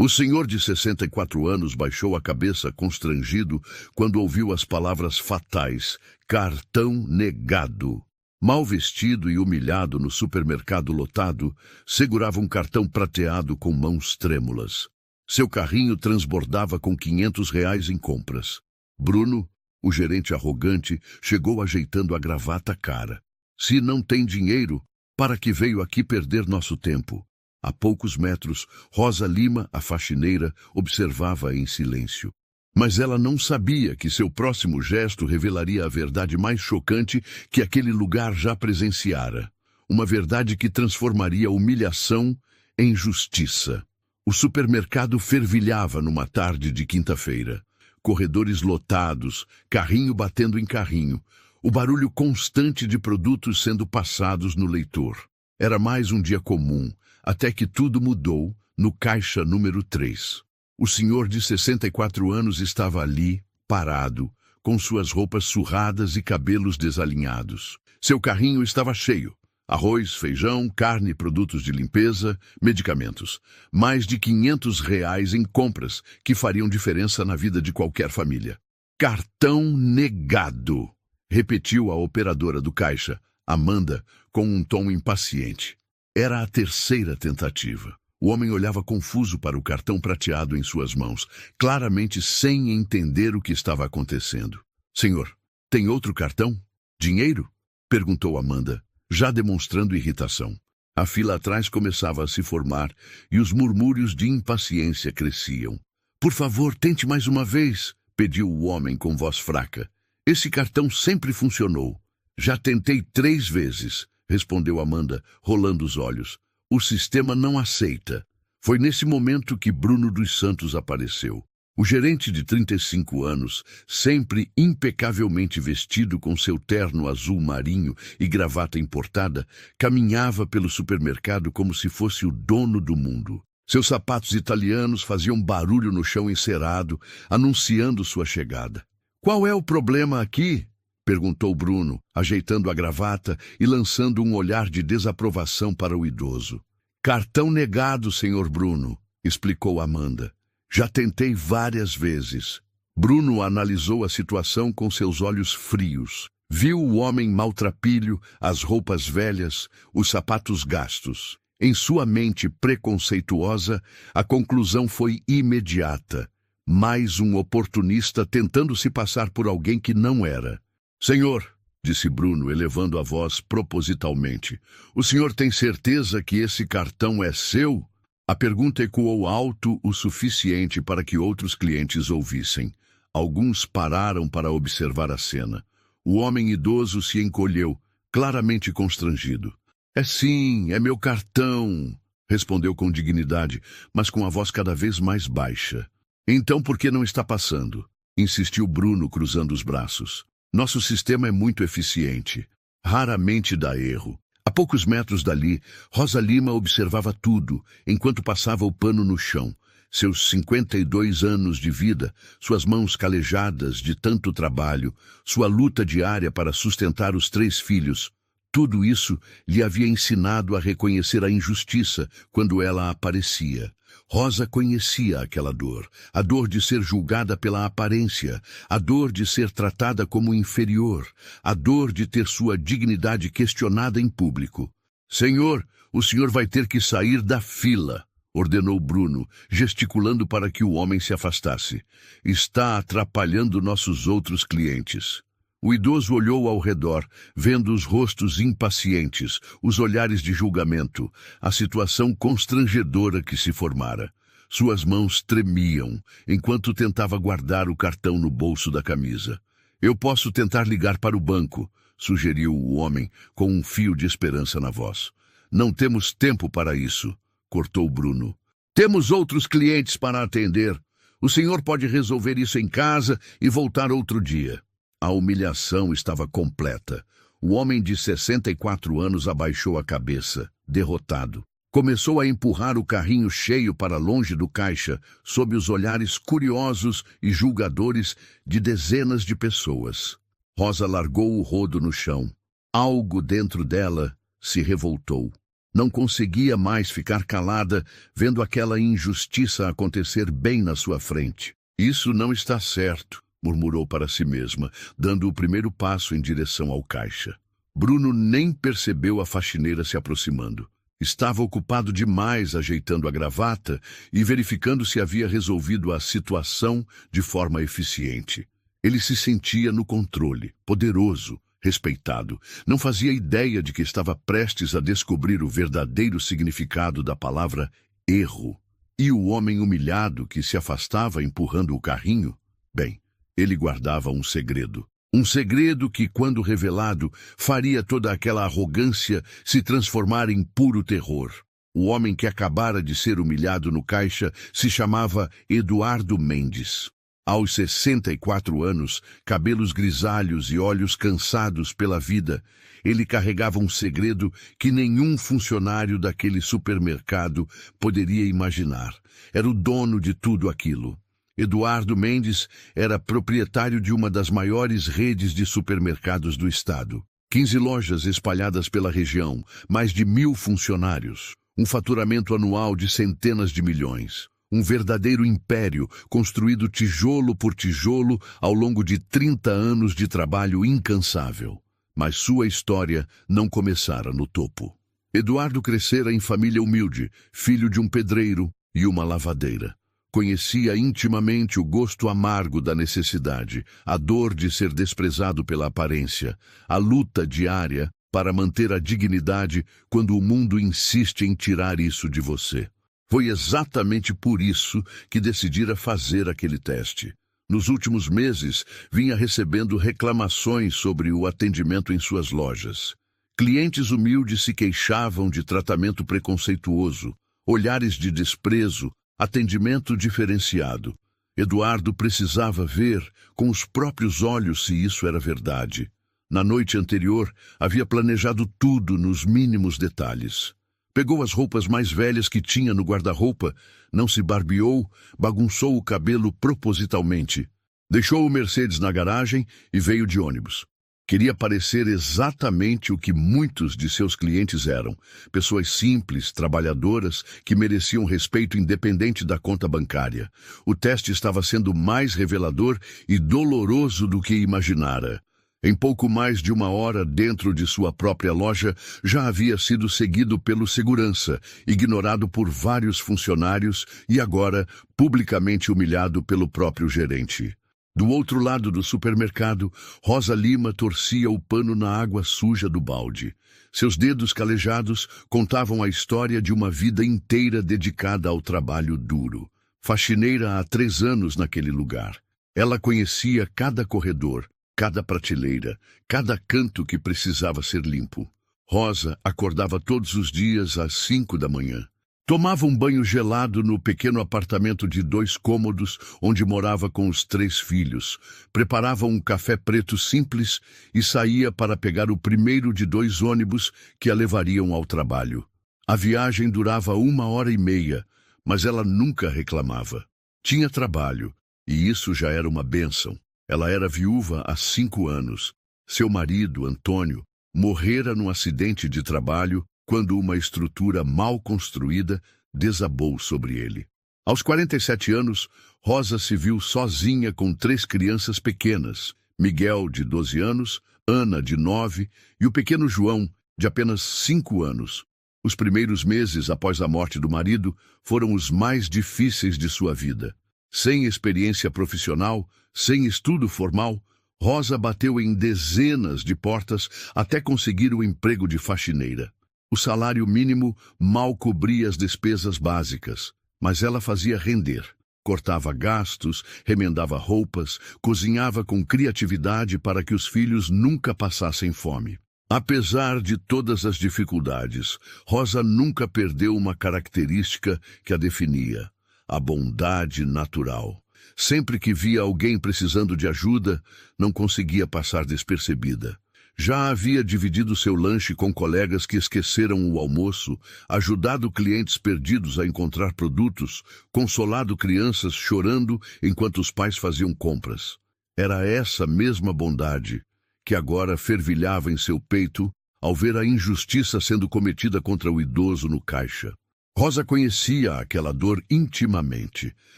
O senhor de 64 anos baixou a cabeça constrangido quando ouviu as palavras fatais: cartão negado. Mal vestido e humilhado no supermercado lotado, segurava um cartão prateado com mãos trêmulas. Seu carrinho transbordava com R$ 500 em compras. Bruno, o gerente arrogante, chegou ajeitando a gravata cara. Se não tem dinheiro, para que veio aqui perder nosso tempo? A poucos metros, Rosa Lima, a faxineira, observava em silêncio. Mas ela não sabia que seu próximo gesto revelaria a verdade mais chocante que aquele lugar já presenciara. Uma verdade que transformaria humilhação em justiça. O supermercado fervilhava numa tarde de quinta-feira. Corredores lotados, carrinho batendo em carrinho, o barulho constante de produtos sendo passados no leitor. Era mais um dia comum, até que tudo mudou no caixa número 3. O senhor de 64 anos estava ali, parado, com suas roupas surradas e cabelos desalinhados. Seu carrinho estava cheio. Arroz, feijão, carne, produtos de limpeza, medicamentos. Mais de R$ 500 em compras que fariam diferença na vida de qualquer família. Cartão negado, repetiu a operadora do caixa, Amanda, com um tom impaciente. Era a terceira tentativa. O homem olhava confuso para o cartão prateado em suas mãos, claramente sem entender o que estava acontecendo. Senhor, tem outro cartão? Dinheiro? Perguntou Amanda, já demonstrando irritação. A fila atrás começava a se formar e os murmúrios de impaciência cresciam. Por favor, tente mais uma vez, pediu o homem com voz fraca. Esse cartão sempre funcionou. Já tentei 3 vezes, respondeu Amanda, rolando os olhos. O sistema não aceita. Foi nesse momento que Bruno dos Santos apareceu. O gerente de 35 anos, sempre impecavelmente vestido com seu terno azul marinho e gravata importada, caminhava pelo supermercado como se fosse o dono do mundo. Seus sapatos italianos faziam barulho no chão encerado, anunciando sua chegada. Qual é o problema aqui? Perguntou Bruno, ajeitando a gravata e lançando um olhar de desaprovação para o idoso. Cartão negado, senhor Bruno, explicou Amanda. Já tentei várias vezes. Bruno analisou a situação com seus olhos frios. Viu o homem maltrapilho, as roupas velhas, os sapatos gastos. Em sua mente preconceituosa, a conclusão foi imediata. Mais um oportunista tentando se passar por alguém que não era. Senhor, disse Bruno, elevando a voz propositalmente, o senhor tem certeza que esse cartão é seu? A pergunta ecoou alto o suficiente para que outros clientes ouvissem. Alguns pararam para observar a cena. O homem idoso se encolheu, claramente constrangido. É sim, é meu cartão, respondeu com dignidade, mas com a voz cada vez mais baixa. Então por que não está passando? Insistiu Bruno, cruzando os braços. Nosso sistema é muito eficiente. Raramente dá erro. A poucos metros dali, Rosa Lima observava tudo, enquanto passava o pano no chão. Seus 52 anos de vida, suas mãos calejadas de tanto trabalho, sua luta diária para sustentar os 3 filhos, tudo isso lhe havia ensinado a reconhecer a injustiça quando ela aparecia. Rosa conhecia aquela dor, a dor de ser julgada pela aparência, a dor de ser tratada como inferior, a dor de ter sua dignidade questionada em público. Senhor, o senhor vai ter que sair da fila, ordenou Bruno, gesticulando para que o homem se afastasse. Está atrapalhando nossos outros clientes. O idoso olhou ao redor, vendo os rostos impacientes, os olhares de julgamento, a situação constrangedora que se formara. Suas mãos tremiam, enquanto tentava guardar o cartão no bolso da camisa. Eu posso tentar ligar para o banco, sugeriu o homem, com um fio de esperança na voz. Não temos tempo para isso, cortou Bruno. Temos outros clientes para atender. O senhor pode resolver isso em casa e voltar outro dia. A humilhação estava completa. O homem de 64 anos abaixou a cabeça, derrotado. Começou a empurrar o carrinho cheio para longe do caixa, sob os olhares curiosos e julgadores de dezenas de pessoas. Rosa largou o rodo no chão. Algo dentro dela se revoltou. Não conseguia mais ficar calada vendo aquela injustiça acontecer bem na sua frente. Isso não está certo, murmurou para si mesma, dando o primeiro passo em direção ao caixa. Bruno nem percebeu a faxineira se aproximando. Estava ocupado demais ajeitando a gravata e verificando se havia resolvido a situação de forma eficiente. Ele se sentia no controle, poderoso, respeitado. Não fazia ideia de que estava prestes a descobrir o verdadeiro significado da palavra erro. E o homem humilhado que se afastava empurrando o carrinho? Bem, ele guardava um segredo. Um segredo que, quando revelado, faria toda aquela arrogância se transformar em puro terror. O homem que acabara de ser humilhado no caixa se chamava Eduardo Mendes. Aos 64 anos, cabelos grisalhos e olhos cansados pela vida, ele carregava um segredo que nenhum funcionário daquele supermercado poderia imaginar. Era o dono de tudo aquilo. Eduardo Mendes era proprietário de uma das maiores redes de supermercados do estado. 15 lojas espalhadas pela região, mais de 1.000 funcionários, um faturamento anual de centenas de milhões. Um verdadeiro império construído tijolo por tijolo ao longo de 30 anos de trabalho incansável. Mas sua história não começara no topo. Eduardo crescera em família humilde, filho de um pedreiro e uma lavadeira. Conhecia intimamente o gosto amargo da necessidade, a dor de ser desprezado pela aparência, a luta diária para manter a dignidade quando o mundo insiste em tirar isso de você. Foi exatamente por isso que decidira fazer aquele teste. Nos últimos meses, vinha recebendo reclamações sobre o atendimento em suas lojas. Clientes humildes se queixavam de tratamento preconceituoso, olhares de desprezo, atendimento diferenciado. Eduardo precisava ver com os próprios olhos se isso era verdade. Na noite anterior, havia planejado tudo nos mínimos detalhes. Pegou as roupas mais velhas que tinha no guarda-roupa, não se barbeou, bagunçou o cabelo propositalmente. Deixou o Mercedes na garagem e veio de ônibus. Queria parecer exatamente o que muitos de seus clientes eram. Pessoas simples, trabalhadoras, que mereciam respeito independente da conta bancária. O teste estava sendo mais revelador e doloroso do que imaginara. Em pouco mais de 1 hora, dentro de sua própria loja, já havia sido seguido pelo segurança, ignorado por vários funcionários e agora publicamente humilhado pelo próprio gerente. Do outro lado do supermercado, Rosa Lima torcia o pano na água suja do balde. Seus dedos calejados contavam a história de uma vida inteira dedicada ao trabalho duro. Faxineira há 3 anos naquele lugar. Ela conhecia cada corredor, cada prateleira, cada canto que precisava ser limpo. Rosa acordava todos os dias às 5 da manhã. Tomava um banho gelado no pequeno apartamento de 2 cômodos onde morava com os 3 filhos. Preparava um café preto simples e saía para pegar o primeiro de 2 ônibus que a levariam ao trabalho. A viagem durava 1h30, mas ela nunca reclamava. Tinha trabalho, e isso já era uma bênção. Ela era viúva há 5 anos. Seu marido, Antônio, morrera num acidente de trabalho quando uma estrutura mal construída desabou sobre ele. Aos 47 anos, Rosa se viu sozinha com 3 crianças pequenas, Miguel, de 12 anos, Ana, de 9, e o pequeno João, de apenas 5 anos. Os primeiros meses após a morte do marido foram os mais difíceis de sua vida. Sem experiência profissional, sem estudo formal, Rosa bateu em dezenas de portas até conseguir o emprego de faxineira. O salário mínimo mal cobria as despesas básicas, mas ela fazia render. Cortava gastos, remendava roupas, cozinhava com criatividade para que os filhos nunca passassem fome. Apesar de todas as dificuldades, Rosa nunca perdeu uma característica que a definia: a bondade natural. Sempre que via alguém precisando de ajuda, não conseguia passar despercebida. Já havia dividido seu lanche com colegas que esqueceram o almoço, ajudado clientes perdidos a encontrar produtos, consolado crianças chorando enquanto os pais faziam compras. Era essa mesma bondade que agora fervilhava em seu peito ao ver a injustiça sendo cometida contra o idoso no caixa. Rosa conhecia aquela dor intimamente.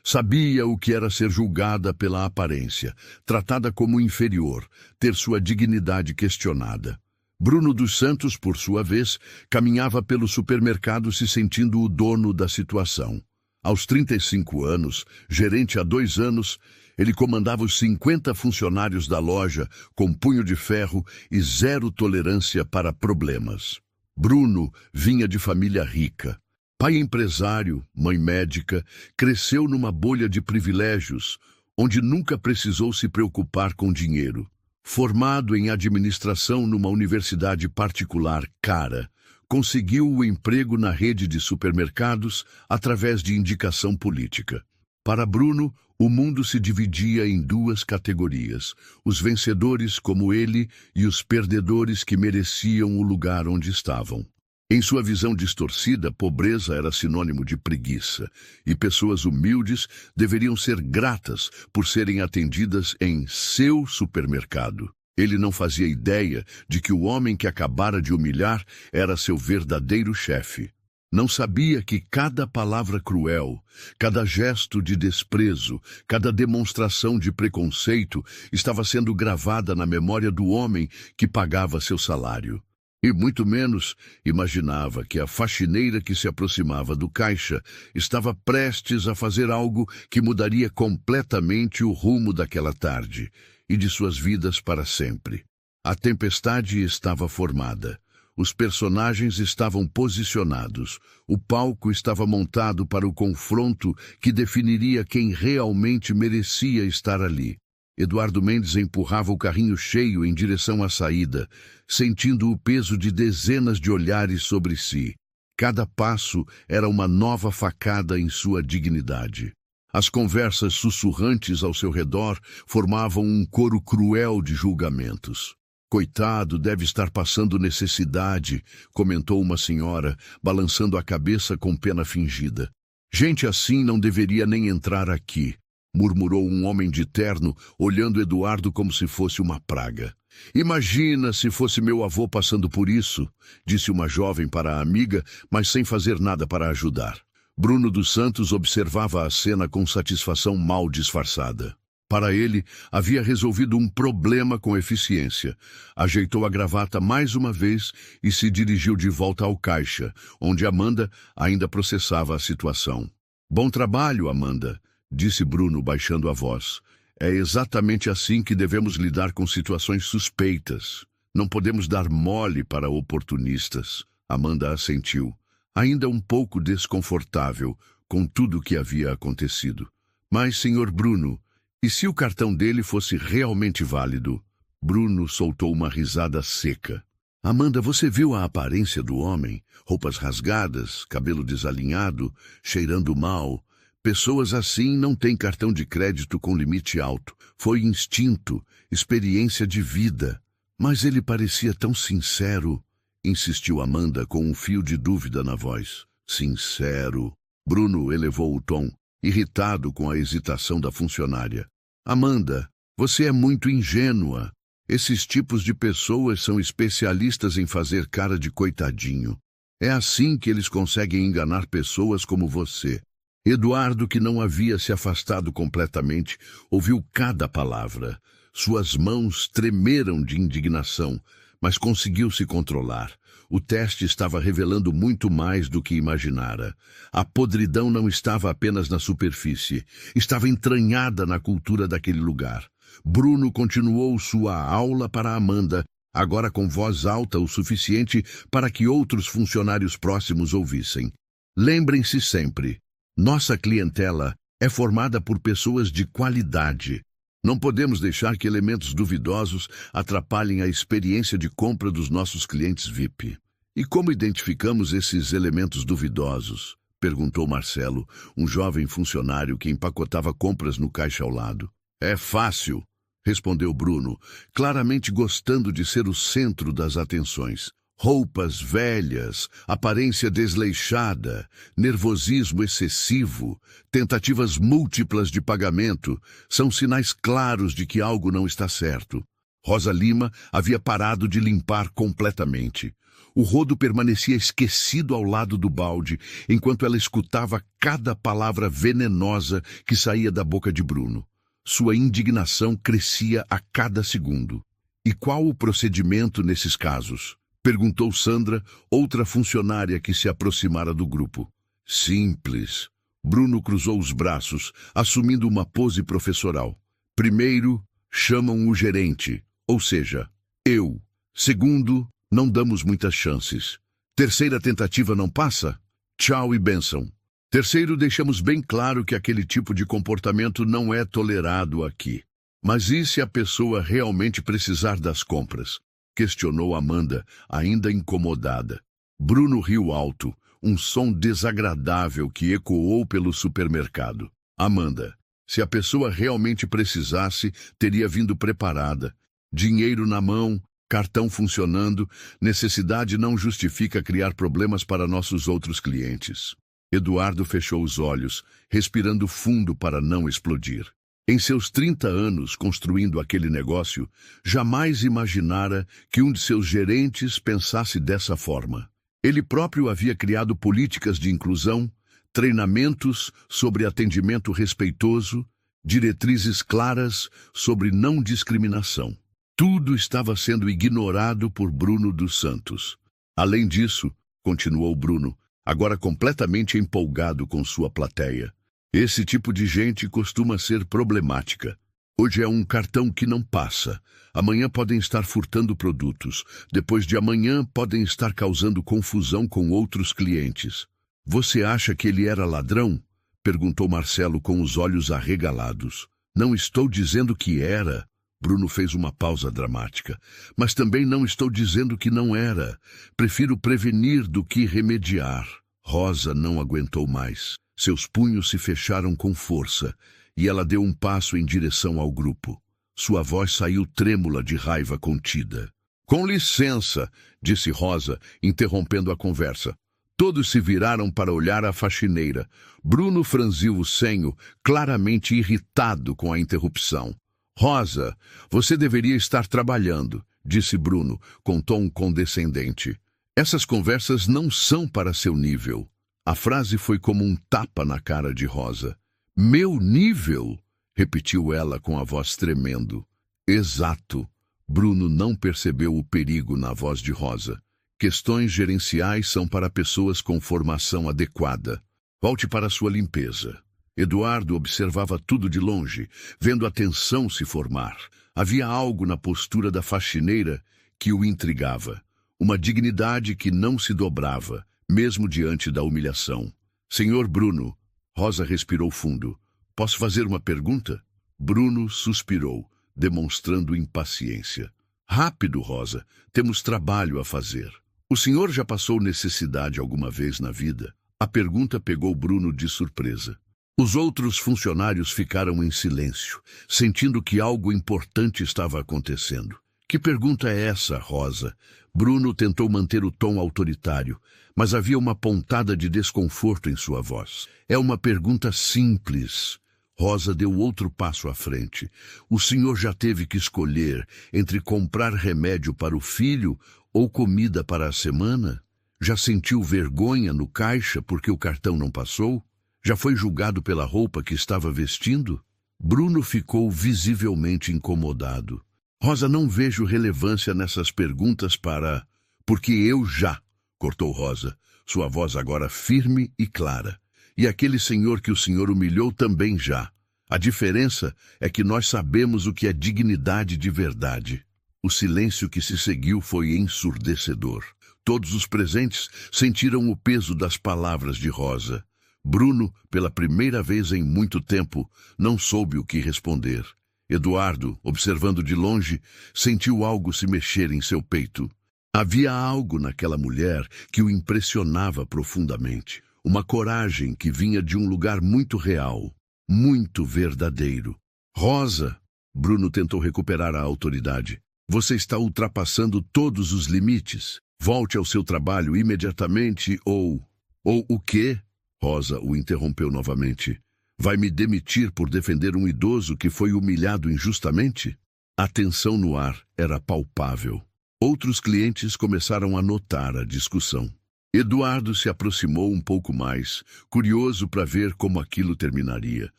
Sabia o que era ser julgada pela aparência, tratada como inferior, ter sua dignidade questionada. Bruno dos Santos, por sua vez, caminhava pelo supermercado se sentindo o dono da situação. Aos 35 anos, gerente há 2 anos, ele comandava os 50 funcionários da loja com punho de ferro e zero tolerância para problemas. Bruno vinha de família rica. Pai empresário, mãe médica, cresceu numa bolha de privilégios, onde nunca precisou se preocupar com dinheiro. Formado em administração numa universidade particular cara, conseguiu o emprego na rede de supermercados através de indicação política. Para Bruno, o mundo se dividia em 2 categorias: os vencedores como ele e os perdedores que mereciam o lugar onde estavam. Em sua visão distorcida, pobreza era sinônimo de preguiça, e pessoas humildes deveriam ser gratas por serem atendidas em seu supermercado. Ele não fazia ideia de que o homem que acabara de humilhar era seu verdadeiro chefe. Não sabia que cada palavra cruel, cada gesto de desprezo, cada demonstração de preconceito estava sendo gravada na memória do homem que pagava seu salário. E muito menos imaginava que a faxineira que se aproximava do caixa estava prestes a fazer algo que mudaria completamente o rumo daquela tarde e de suas vidas para sempre. A tempestade estava formada. Os personagens estavam posicionados. O palco estava montado para o confronto que definiria quem realmente merecia estar ali. Eduardo Mendes empurrava o carrinho cheio em direção à saída, sentindo o peso de dezenas de olhares sobre si. Cada passo era uma nova facada em sua dignidade. As conversas sussurrantes ao seu redor formavam um coro cruel de julgamentos. "Coitado, deve estar passando necessidade", comentou uma senhora, balançando a cabeça com pena fingida. "Gente assim não deveria nem entrar aqui", murmurou um homem de terno, olhando Eduardo como se fosse uma praga. "Imagina se fosse meu avô passando por isso", disse uma jovem para a amiga, mas sem fazer nada para ajudar. Bruno dos Santos observava a cena com satisfação mal disfarçada. Para ele, havia resolvido um problema com eficiência. Ajeitou a gravata mais uma vez e se dirigiu de volta ao caixa, onde Amanda ainda processava a situação. "Bom trabalho, Amanda", disse Bruno, baixando a voz. "É exatamente assim que devemos lidar com situações suspeitas. Não podemos dar mole para oportunistas." Amanda assentiu, ainda um pouco desconfortável com tudo o que havia acontecido. "Mas, senhor Bruno, e se o cartão dele fosse realmente válido?" Bruno soltou uma risada seca. "Amanda, você viu a aparência do homem? Roupas rasgadas, cabelo desalinhado, cheirando mal. Pessoas assim não têm cartão de crédito com limite alto. Foi instinto, experiência de vida." "Mas ele parecia tão sincero", insistiu Amanda com um fio de dúvida na voz. "Sincero." Bruno elevou o tom, irritado com a hesitação da funcionária. "Amanda, você é muito ingênua. Esses tipos de pessoas são especialistas em fazer cara de coitadinho. É assim que eles conseguem enganar pessoas como você." Eduardo, que não havia se afastado completamente, ouviu cada palavra. Suas mãos tremeram de indignação, mas conseguiu se controlar. O teste estava revelando muito mais do que imaginara. A podridão não estava apenas na superfície, estava entranhada na cultura daquele lugar. Bruno continuou sua aula para Amanda, agora com voz alta o suficiente para que outros funcionários próximos ouvissem. "Lembrem-se sempre, nossa clientela é formada por pessoas de qualidade. Não podemos deixar que elementos duvidosos atrapalhem a experiência de compra dos nossos clientes VIP." "E como identificamos esses elementos duvidosos?" perguntou Marcelo, um jovem funcionário que empacotava compras no caixa ao lado. "É fácil", respondeu Bruno, claramente gostando de ser o centro das atenções. "Roupas velhas, aparência desleixada, nervosismo excessivo, tentativas múltiplas de pagamento são sinais claros de que algo não está certo. Rosa Lima havia parado de limpar completamente. O rodo permanecia esquecido ao lado do balde, enquanto ela escutava cada palavra venenosa que saía da boca de Bruno. Sua indignação crescia a cada segundo. E qual o procedimento nesses casos? Perguntou Sandra, outra funcionária que se aproximara do grupo. Simples. Bruno cruzou os braços, assumindo uma pose professoral. Primeiro, chamam o gerente, ou seja, eu. Segundo, não damos muitas chances. Terceira tentativa não passa? Tchau e bênção. Terceiro, deixamos bem claro que aquele tipo de comportamento não é tolerado aqui. Mas e se a pessoa realmente precisar das compras? Questionou Amanda, ainda incomodada. Bruno riu alto, um som desagradável que ecoou pelo supermercado. Amanda, se a pessoa realmente precisasse, teria vindo preparada. Dinheiro na mão, cartão funcionando, necessidade não justifica criar problemas para nossos outros clientes. Eduardo fechou os olhos, respirando fundo para não explodir. Em seus 30 anos construindo aquele negócio, jamais imaginara que um de seus gerentes pensasse dessa forma. Ele próprio havia criado políticas de inclusão, treinamentos sobre atendimento respeitoso, diretrizes claras sobre não discriminação. Tudo estava sendo ignorado por Bruno dos Santos. Além disso, continuou Bruno, agora completamente empolgado com sua plateia, esse tipo de gente costuma ser problemática. Hoje é um cartão que não passa. Amanhã podem estar furtando produtos. Depois de amanhã podem estar causando confusão com outros clientes. Você acha que ele era ladrão? Perguntou Marcelo com os olhos arregalados. Não estou dizendo que era. Bruno fez uma pausa dramática. Mas também não estou dizendo que não era. Prefiro prevenir do que remediar. Rosa não aguentou mais. Seus punhos se fecharam com força, e ela deu um passo em direção ao grupo. Sua voz saiu trêmula de raiva contida. Com licença, disse Rosa, interrompendo a conversa. Todos se viraram para olhar a faxineira. Bruno franziu o senho, claramente irritado com a interrupção. Rosa, você deveria estar trabalhando, disse Bruno, com tom condescendente. Essas conversas não são para seu nível. A frase foi como um tapa na cara de Rosa. Meu nível? Repetiu ela com a voz tremendo. Exato. Bruno não percebeu o perigo na voz de Rosa. Questões gerenciais são para pessoas com formação adequada. Volte para sua limpeza. Eduardo observava tudo de longe, vendo a tensão se formar. Havia algo na postura da faxineira que o intrigava. Uma dignidade que não se dobrava, mesmo diante da humilhação. Senhor Bruno, Rosa respirou fundo. Posso fazer uma pergunta? Bruno suspirou, demonstrando impaciência. Rápido, Rosa, temos trabalho a fazer. O senhor já passou necessidade alguma vez na vida? A pergunta pegou Bruno de surpresa. Os outros funcionários ficaram em silêncio, sentindo que algo importante estava acontecendo. Que pergunta é essa, Rosa? Bruno tentou manter o tom autoritário, mas havia uma pontada de desconforto em sua voz. É uma pergunta simples. Rosa deu outro passo à frente. O senhor já teve que escolher entre comprar remédio para o filho ou comida para a semana? Já sentiu vergonha no caixa porque o cartão não passou? Já foi julgado pela roupa que estava vestindo? Bruno ficou visivelmente incomodado. Rosa, não vejo relevância nessas perguntas para... Porque eu já... Cortou Rosa, sua voz agora firme e clara. E aquele senhor que o senhor humilhou também já. A diferença é que nós sabemos o que é dignidade de verdade. O silêncio que se seguiu foi ensurdecedor. Todos os presentes sentiram o peso das palavras de Rosa. Bruno, pela primeira vez em muito tempo, não soube o que responder. Eduardo, observando de longe, sentiu algo se mexer em seu peito. Havia algo naquela mulher que o impressionava profundamente. Uma coragem que vinha de um lugar muito real, muito verdadeiro. Rosa, Bruno tentou recuperar a autoridade. Você está ultrapassando todos os limites. Volte ao seu trabalho imediatamente ou... Ou o quê? Rosa o interrompeu novamente. Vai me demitir por defender um idoso que foi humilhado injustamente? A tensão no ar era palpável. Outros clientes começaram a notar a discussão. Eduardo se aproximou um pouco mais, curioso para ver como aquilo terminaria.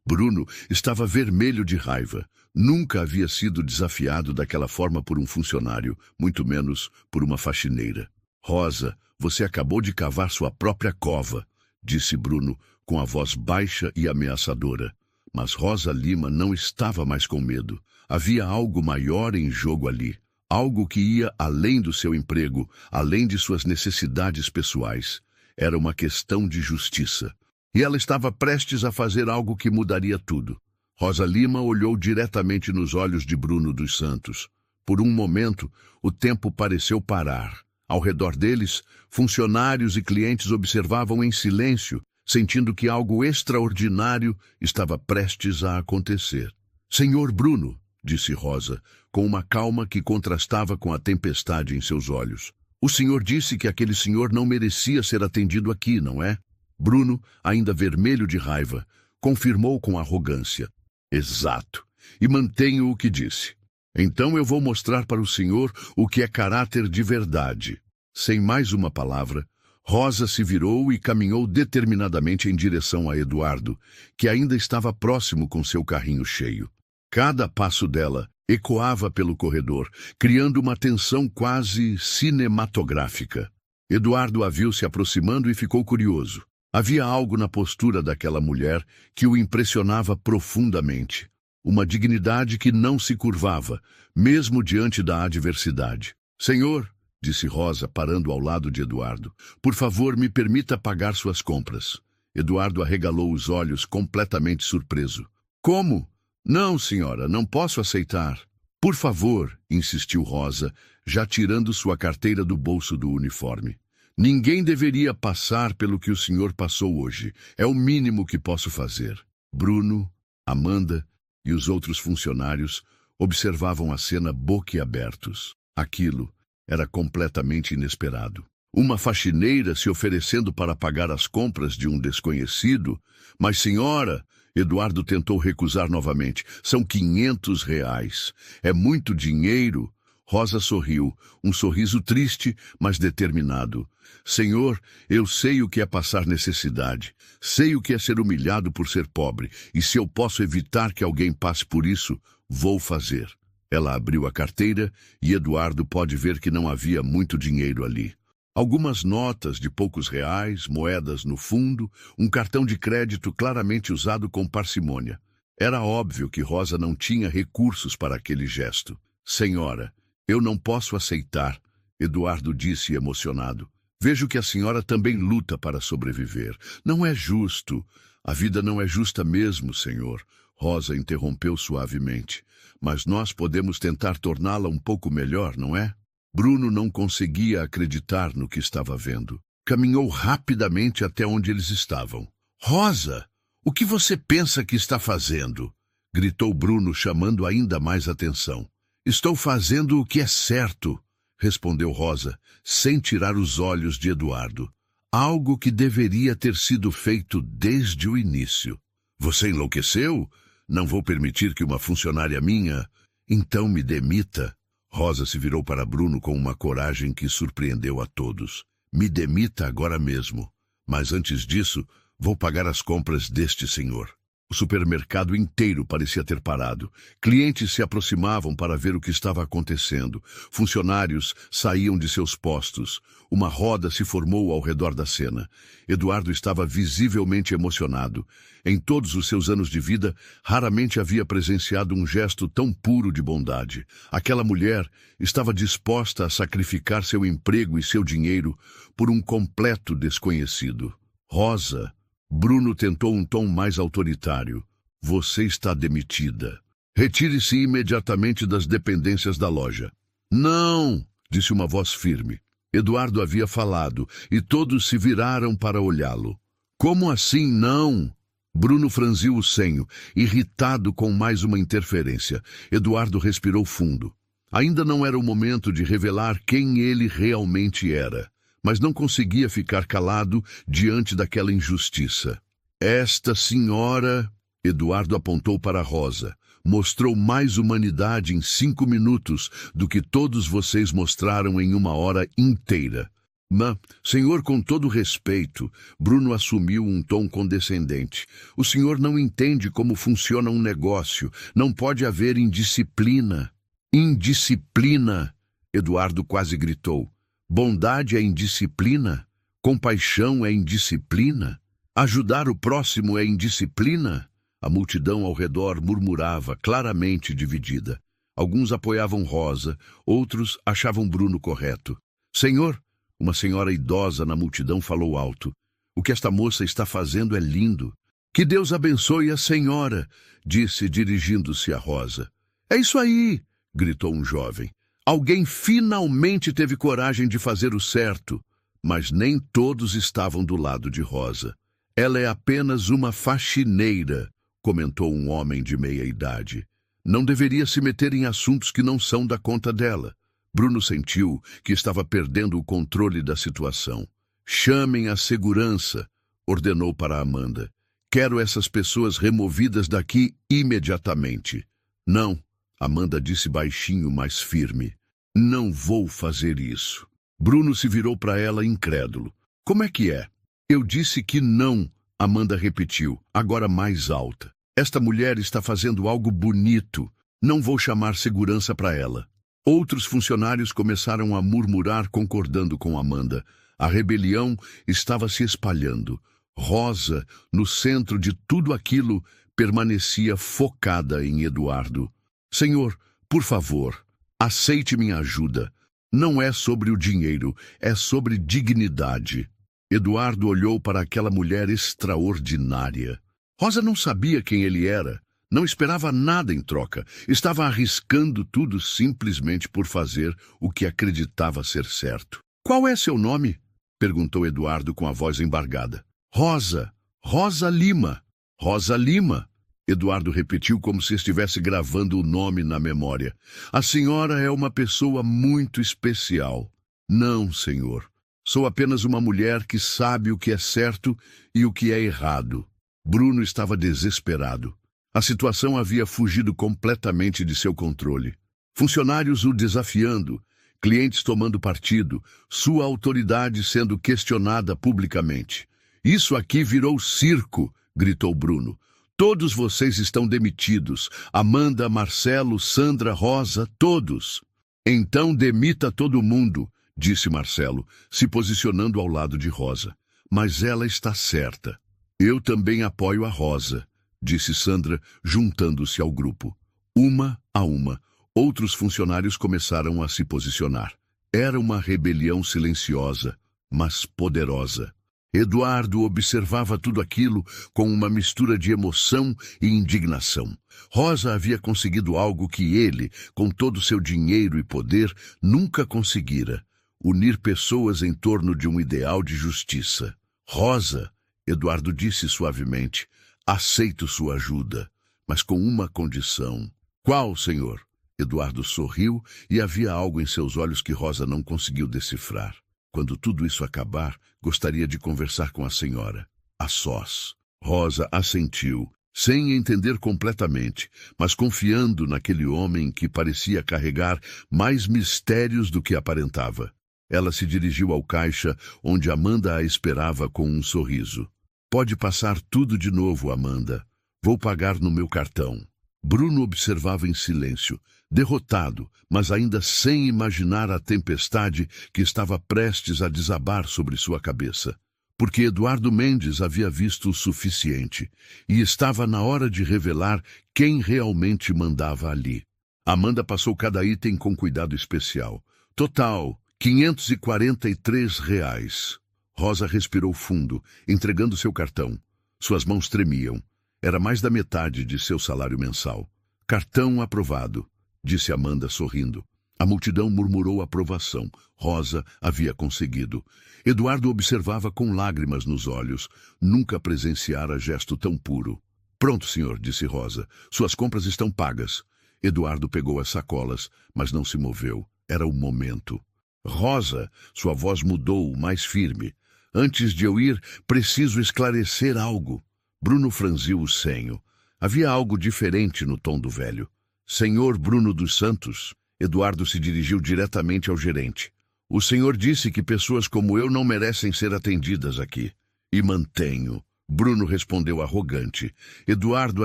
Bruno estava vermelho de raiva. Nunca havia sido desafiado daquela forma por um funcionário, muito menos por uma faxineira. Rosa, você acabou de cavar sua própria cova, disse Bruno, com a voz baixa e ameaçadora. Mas Rosa Lima não estava mais com medo. Havia algo maior em jogo ali. Algo que ia além do seu emprego, além de suas necessidades pessoais. Era uma questão de justiça. E ela estava prestes a fazer algo que mudaria tudo. Rosa Lima olhou diretamente nos olhos de Bruno dos Santos. Por um momento, o tempo pareceu parar. Ao redor deles, funcionários e clientes observavam em silêncio, sentindo que algo extraordinário estava prestes a acontecer. Senhor Bruno, disse Rosa, com uma calma que contrastava com a tempestade em seus olhos. O senhor disse que aquele senhor não merecia ser atendido aqui, não é? Bruno, ainda vermelho de raiva, confirmou com arrogância. Exato. E mantenho o que disse. Então eu vou mostrar para o senhor o que é caráter de verdade. Sem mais uma palavra, Rosa se virou e caminhou determinadamente em direção a Eduardo, que ainda estava próximo com seu carrinho cheio. Cada passo dela ecoava pelo corredor, criando uma tensão quase cinematográfica. Eduardo a viu se aproximando e ficou curioso. Havia algo na postura daquela mulher que o impressionava profundamente. Uma dignidade que não se curvava, mesmo diante da adversidade. Senhor, disse Rosa, parando ao lado de Eduardo, por favor, me permita pagar suas compras. Eduardo arregalou os olhos, completamente surpreso. Como? Não, senhora, não posso aceitar. Por favor, insistiu Rosa, já tirando sua carteira do bolso do uniforme. Ninguém deveria passar pelo que o senhor passou hoje. É o mínimo que posso fazer. Bruno, Amanda e os outros funcionários observavam a cena boquiabertos. Aquilo era completamente inesperado. Uma faxineira se oferecendo para pagar as compras de um desconhecido. Mas, senhora, Eduardo tentou recusar novamente. São R$ 500. É muito dinheiro. Rosa sorriu, um sorriso triste, mas determinado. Senhor, eu sei o que é passar necessidade. Sei o que é ser humilhado por ser pobre. E se eu posso evitar que alguém passe por isso, vou fazer. Ela abriu a carteira e Eduardo pode ver que não havia muito dinheiro ali. Algumas notas de poucos reais, moedas no fundo, um cartão de crédito claramente usado com parcimônia. Era óbvio que Rosa não tinha recursos para aquele gesto. Senhora, eu não posso aceitar, Eduardo disse emocionado. Vejo que a senhora também luta para sobreviver. Não é justo. A vida não é justa mesmo, senhor. Rosa interrompeu suavemente. Mas nós podemos tentar torná-la um pouco melhor, não é? Bruno não conseguia acreditar no que estava vendo. Caminhou rapidamente até onde eles estavam. Rosa, o que você pensa que está fazendo? Gritou Bruno, chamando ainda mais atenção. Estou fazendo o que é certo, respondeu Rosa, sem tirar os olhos de Eduardo. Algo que deveria ter sido feito desde o início. Você enlouqueceu? Não vou permitir que uma funcionária minha... Então me demita. Rosa se virou para Bruno com uma coragem que surpreendeu a todos. Me demita agora mesmo. Mas antes disso, vou pagar as compras deste senhor. O supermercado inteiro parecia ter parado. Clientes se aproximavam para ver o que estava acontecendo. Funcionários saíam de seus postos. Uma roda se formou ao redor da cena. Eduardo estava visivelmente emocionado. Em todos os seus anos de vida, raramente havia presenciado um gesto tão puro de bondade. Aquela mulher estava disposta a sacrificar seu emprego e seu dinheiro por um completo desconhecido. Rosa... Bruno tentou um tom mais autoritário. Você está demitida. Retire-se imediatamente das dependências da loja. Não, disse uma voz firme. Eduardo havia falado e todos se viraram para olhá-lo. Como assim não? Bruno franziu o senho, irritado com mais uma interferência. Eduardo respirou fundo. Ainda não era o momento de revelar quem ele realmente era. Mas não conseguia ficar calado diante daquela injustiça. Esta senhora... Eduardo apontou para Rosa, Mostrou mais humanidade em 5 minutos do que todos vocês mostraram em 1 hora inteira. Mas, senhor, com todo respeito, Bruno assumiu um tom condescendente. O senhor não entende como funciona um negócio. Não pode haver indisciplina. Indisciplina! Eduardo quase gritou. Bondade é indisciplina? Compaixão é indisciplina? Ajudar o próximo é indisciplina? A multidão ao redor murmurava, claramente dividida. Alguns apoiavam Rosa, outros achavam Bruno correto. Senhor, uma senhora idosa na multidão falou alto. O que esta moça está fazendo é lindo. Que Deus abençoe a senhora, disse dirigindo-se a Rosa. É isso aí, gritou um jovem. Alguém finalmente teve coragem de fazer o certo, mas nem todos estavam do lado de Rosa. Ela é apenas uma faxineira, comentou um homem de meia-idade. Não deveria se meter em assuntos que não são da conta dela. Bruno sentiu que estava perdendo o controle da situação. Chamem a segurança, ordenou para Amanda. Quero essas pessoas removidas daqui imediatamente. Não, Amanda disse baixinho, mas firme. Não vou fazer isso. Bruno se virou para ela incrédulo. Como é que é? Eu disse que não, Amanda repetiu, agora mais alta. Esta mulher está fazendo algo bonito. Não vou chamar segurança para ela. Outros funcionários começaram a murmurar concordando com Amanda. A rebelião estava se espalhando. Rosa, no centro de tudo aquilo, permanecia focada em Eduardo. Senhor, por favor, aceite minha ajuda. Não é sobre o dinheiro, é sobre dignidade. Eduardo olhou para aquela mulher extraordinária. Rosa não sabia quem ele era. Não esperava nada em troca. Estava arriscando tudo simplesmente por fazer o que acreditava ser certo. Qual é seu nome? Perguntou Eduardo com a voz embargada. Rosa. Rosa Lima. Rosa Lima. Eduardo repetiu como se estivesse gravando o nome na memória. A senhora é uma pessoa muito especial. Não, senhor. Sou apenas uma mulher que sabe o que é certo e o que é errado. Bruno estava desesperado. A situação havia fugido completamente de seu controle. Funcionários o desafiando, clientes tomando partido, sua autoridade sendo questionada publicamente. Isso aqui virou circo, gritou Bruno. Todos vocês estão demitidos. Amanda, Marcelo, Sandra, Rosa, todos. Então demita todo mundo, disse Marcelo, se posicionando ao lado de Rosa. Mas ela está certa. Eu também apoio a Rosa, disse Sandra, juntando-se ao grupo. Uma a uma, outros funcionários começaram a se posicionar. Era uma rebelião silenciosa, mas poderosa. Eduardo observava tudo aquilo com uma mistura de emoção e indignação. Rosa havia conseguido algo que ele, com todo seu dinheiro e poder, nunca conseguira: unir pessoas em torno de um ideal de justiça. Rosa, Eduardo disse suavemente, aceito sua ajuda, mas com uma condição. Qual, senhor? Eduardo sorriu e havia algo em seus olhos que Rosa não conseguiu decifrar. Quando tudo isso acabar, gostaria de conversar com a senhora, a sós. Rosa assentiu, sem entender completamente, mas confiando naquele homem que parecia carregar mais mistérios do que aparentava. Ela se dirigiu ao caixa, onde Amanda a esperava com um sorriso. Pode passar tudo de novo, Amanda. Vou pagar no meu cartão. Bruno observava em silêncio, derrotado, mas ainda sem imaginar a tempestade que estava prestes a desabar sobre sua cabeça. Porque Eduardo Mendes havia visto o suficiente, e estava na hora de revelar quem realmente mandava ali. Amanda passou cada item com cuidado especial. Total, R$ 543. Rosa respirou fundo, entregando seu cartão. Suas mãos tremiam. Era mais da metade de seu salário mensal. Cartão aprovado, disse Amanda sorrindo. A multidão murmurou aprovação. Rosa havia conseguido. Eduardo observava com lágrimas nos olhos. Nunca presenciara gesto tão puro. Pronto, senhor, disse Rosa. Suas compras estão pagas. Eduardo pegou as sacolas, mas não se moveu. Era o momento. Rosa, sua voz mudou, mais firme. Antes de eu ir, preciso esclarecer algo. Bruno franziu o senho. Havia algo diferente no tom do velho. Senhor Bruno dos Santos, Eduardo se dirigiu diretamente ao gerente. O senhor disse que pessoas como eu não merecem ser atendidas aqui. E mantenho. Bruno respondeu arrogante. Eduardo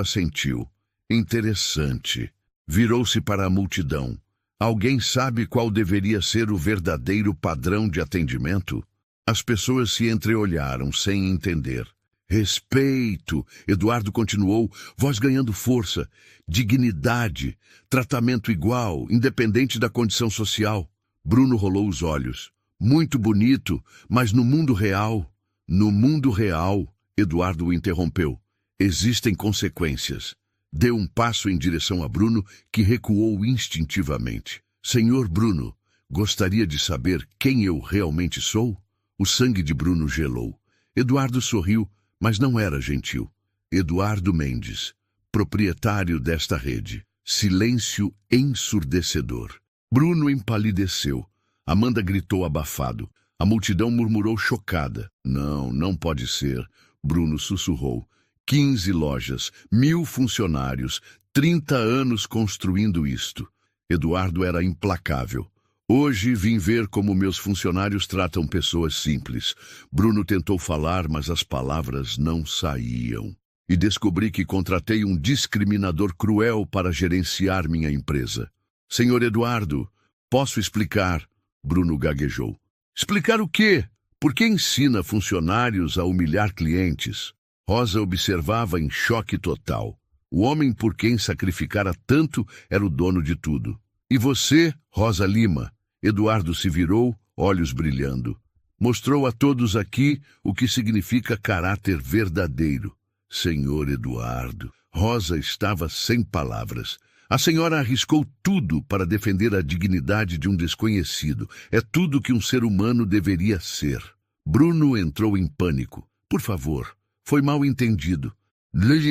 assentiu. Interessante. Virou-se para a multidão. Alguém sabe qual deveria ser o verdadeiro padrão de atendimento? As pessoas se entreolharam, sem entender. Respeito, Eduardo continuou, voz ganhando força. Dignidade, tratamento igual, independente da condição social. Bruno rolou os olhos. Muito bonito, mas no mundo real... No mundo real, Eduardo o interrompeu. Existem consequências. Deu um passo em direção a Bruno, que recuou instintivamente. Senhor Bruno, gostaria de saber quem eu realmente sou? O sangue de Bruno gelou. Eduardo sorriu, mas não era gentil. Eduardo Mendes, proprietário desta rede. Silêncio ensurdecedor. Bruno empalideceu. Amanda gritou abafado. A multidão murmurou chocada. Não pode ser. Bruno sussurrou. 15 lojas, 1000 funcionários, 30 anos construindo isto. Eduardo era implacável. Hoje vim ver como meus funcionários tratam pessoas simples. Bruno tentou falar, mas as palavras não saíam. E descobri que contratei um discriminador cruel para gerenciar minha empresa. Senhor Eduardo, posso explicar? Bruno gaguejou. Explicar o quê? Por que ensina funcionários a humilhar clientes? Rosa observava em choque total. O homem por quem sacrificara tanto era o dono de tudo. E você, Rosa Lima? Eduardo se virou, olhos brilhando. Mostrou a todos aqui o que significa caráter verdadeiro. Senhor Eduardo. Rosa estava sem palavras. A senhora arriscou tudo para defender a dignidade de um desconhecido. É tudo que um ser humano deveria ser. Bruno entrou em pânico. Por favor. Foi mal entendido.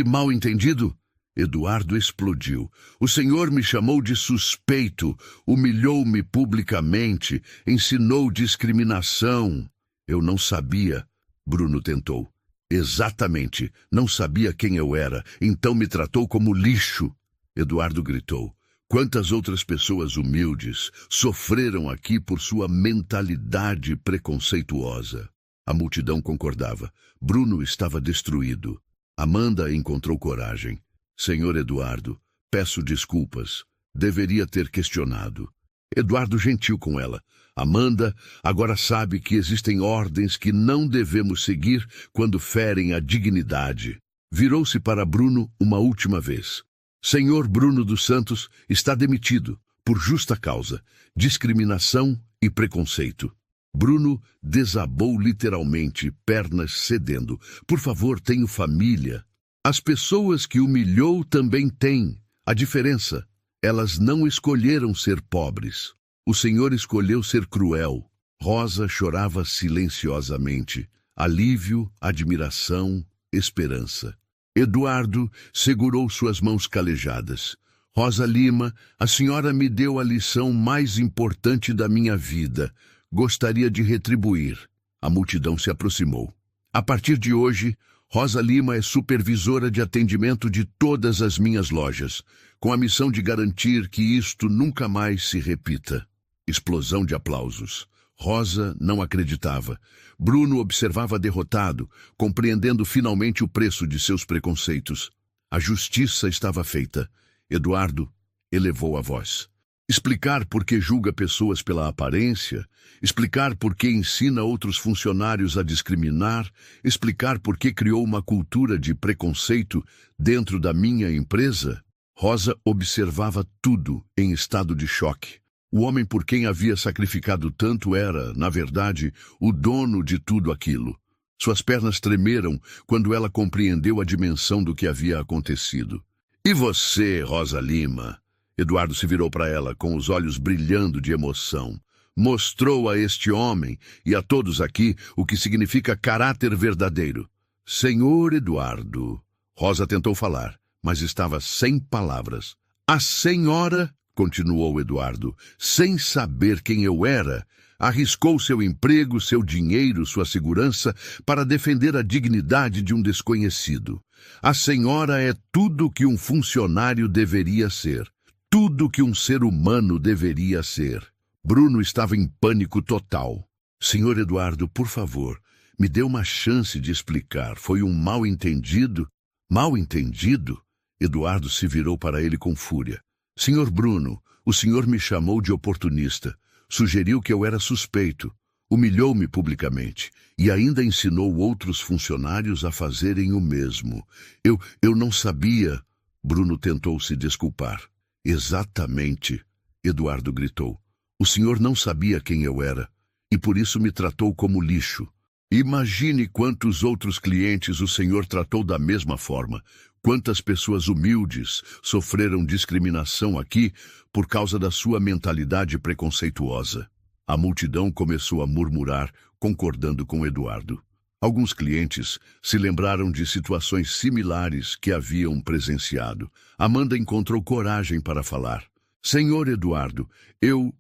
Mal entendido? Eduardo explodiu. O senhor me chamou de suspeito, humilhou-me publicamente, ensinou discriminação. Eu não sabia. Bruno tentou. Exatamente. Não sabia quem eu era, então me tratou como lixo. Eduardo gritou. Quantas outras pessoas humildes sofreram aqui por sua mentalidade preconceituosa? A multidão concordava. Bruno estava destruído. Amanda encontrou coragem. Senhor Eduardo, peço desculpas. Deveria ter questionado. Eduardo gentil com ela. Amanda agora sabe que existem ordens que não devemos seguir quando ferem a dignidade. Virou-se para Bruno uma última vez. Senhor Bruno dos Santos está demitido, por justa causa, discriminação e preconceito. Bruno desabou literalmente, pernas cedendo. Por favor, tenho família. As pessoas que humilhou também têm. A diferença, elas não escolheram ser pobres. O Senhor escolheu ser cruel. Rosa chorava silenciosamente. Alívio, admiração, esperança. Eduardo segurou suas mãos calejadas. Rosa Lima, a senhora me deu a lição mais importante da minha vida. Gostaria de retribuir. A multidão se aproximou. A partir de hoje, Rosa Lima é supervisora de atendimento de todas as minhas lojas, com a missão de garantir que isto nunca mais se repita. Explosão de aplausos. Rosa não acreditava. Bruno observava derrotado, compreendendo finalmente o preço de seus preconceitos. A justiça estava feita. Eduardo elevou a voz. Explicar por que julga pessoas pela aparência, explicar por que ensina outros funcionários a discriminar, explicar por que criou uma cultura de preconceito dentro da minha empresa. Rosa observava tudo em estado de choque. O homem por quem havia sacrificado tanto era, na verdade, o dono de tudo aquilo. Suas pernas tremeram quando ela compreendeu a dimensão do que havia acontecido. E você, Rosa Lima? Eduardo se virou para ela, com os olhos brilhando de emoção. Mostrou a este homem e a todos aqui o que significa caráter verdadeiro. Senhor Eduardo. Rosa tentou falar, mas estava sem palavras. A senhora... continuou Eduardo, sem saber quem eu era, arriscou seu emprego, seu dinheiro, sua segurança para defender a dignidade de um desconhecido. A senhora é tudo que um funcionário deveria ser. Tudo que um ser humano deveria ser. Bruno estava em pânico total. Senhor Eduardo, por favor, me dê uma chance de explicar. Foi um mal-entendido? Mal-entendido? Eduardo se virou para ele com fúria. Senhor Bruno, o senhor me chamou de oportunista. Sugeriu que eu era suspeito. Humilhou-me publicamente e ainda ensinou outros funcionários a fazerem o mesmo. Eu não sabia. Bruno tentou se desculpar. Exatamente, Eduardo gritou. O senhor não sabia quem eu era e por isso me tratou como lixo. Imagine quantos outros clientes o senhor tratou da mesma forma. Quantas pessoas humildes sofreram discriminação aqui por causa da sua mentalidade preconceituosa. A multidão começou a murmurar, concordando com Eduardo. Alguns clientes se lembraram de situações similares que haviam presenciado. Amanda encontrou coragem para falar. Senhor Eduardo, eu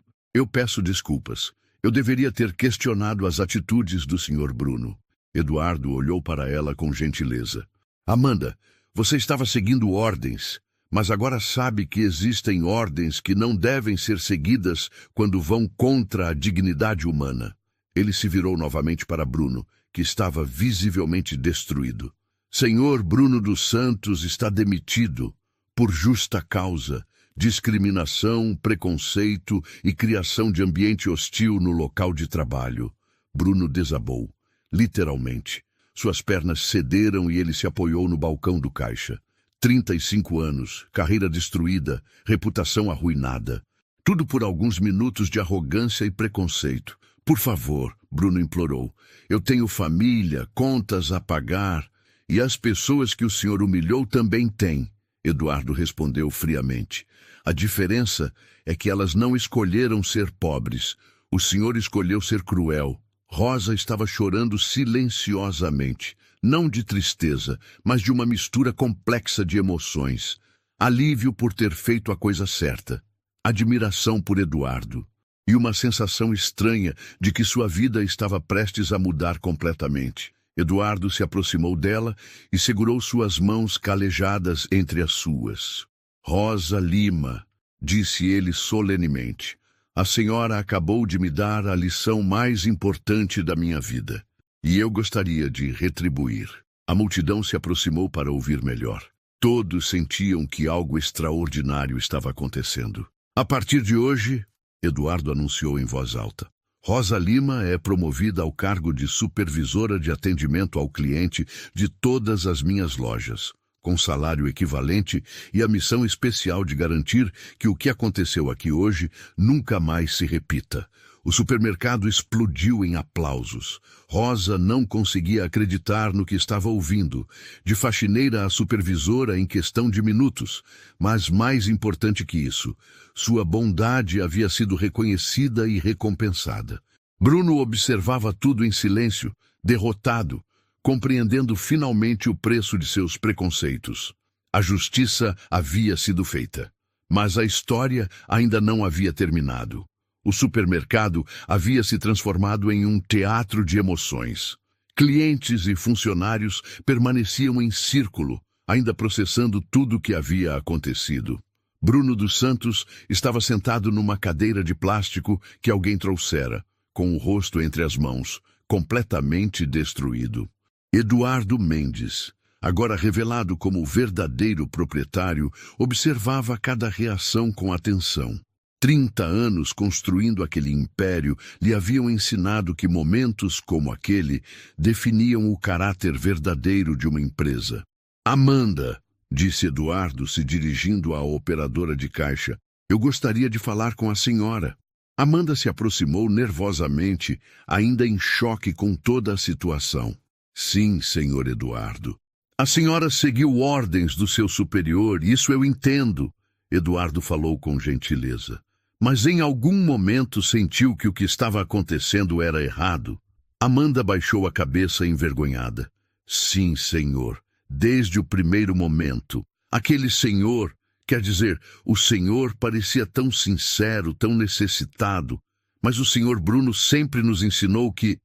peço desculpas. Eu deveria ter questionado as atitudes do senhor Bruno. Eduardo olhou para ela com gentileza. Amanda, você estava seguindo ordens, mas agora sabe que existem ordens que não devem ser seguidas quando vão contra a dignidade humana. Ele se virou novamente para Bruno, que estava visivelmente destruído. Senhor Bruno dos Santos está demitido por justa causa. Discriminação, preconceito e criação de ambiente hostil no local de trabalho. Bruno desabou, literalmente. Suas pernas cederam e ele se apoiou no balcão do caixa. 35 anos, carreira destruída, reputação arruinada. Tudo por alguns minutos de arrogância e preconceito. Por favor, Bruno implorou. Eu tenho família, contas a pagar. E as pessoas que o senhor humilhou também têm. Eduardo respondeu friamente. A diferença é que elas não escolheram ser pobres. O senhor escolheu ser cruel. Rosa estava chorando silenciosamente, não de tristeza, mas de uma mistura complexa de emoções. Alívio por ter feito a coisa certa, admiração por Eduardo e uma sensação estranha de que sua vida estava prestes a mudar completamente. Eduardo se aproximou dela e segurou suas mãos calejadas entre as suas. Rosa Lima, disse ele solenemente, a senhora acabou de me dar a lição mais importante da minha vida, e eu gostaria de retribuir. A multidão se aproximou para ouvir melhor. Todos sentiam que algo extraordinário estava acontecendo. A partir de hoje, Eduardo anunciou em voz alta, Rosa Lima é promovida ao cargo de supervisora de atendimento ao cliente de todas as minhas lojas, com salário equivalente e a missão especial de garantir que o que aconteceu aqui hoje nunca mais se repita. O supermercado explodiu em aplausos. Rosa não conseguia acreditar no que estava ouvindo. De faxineira a supervisora em questão de minutos. Mas mais importante que isso, sua bondade havia sido reconhecida e recompensada. Bruno observava tudo em silêncio, derrotado, compreendendo finalmente o preço de seus preconceitos. A justiça havia sido feita, mas a história ainda não havia terminado. O supermercado havia se transformado em um teatro de emoções. Clientes e funcionários permaneciam em círculo, ainda processando tudo o que havia acontecido. Bruno dos Santos estava sentado numa cadeira de plástico que alguém trouxera, com o rosto entre as mãos, completamente destruído. Eduardo Mendes, agora revelado como o verdadeiro proprietário, observava cada reação com atenção. 30 anos construindo aquele império lhe haviam ensinado que momentos como aquele definiam o caráter verdadeiro de uma empresa. Amanda, disse Eduardo, se dirigindo à operadora de caixa, eu gostaria de falar com a senhora. Amanda se aproximou nervosamente, ainda em choque com toda a situação. Sim, senhor Eduardo. A senhora seguiu ordens do seu superior, isso eu entendo. Eduardo falou com gentileza. Mas em algum momento sentiu que o que estava acontecendo era errado. Amanda baixou a cabeça envergonhada. Sim, senhor, desde o primeiro momento. Aquele senhor, quer dizer, o senhor parecia tão sincero, tão necessitado. Mas o senhor Bruno sempre nos ensinou que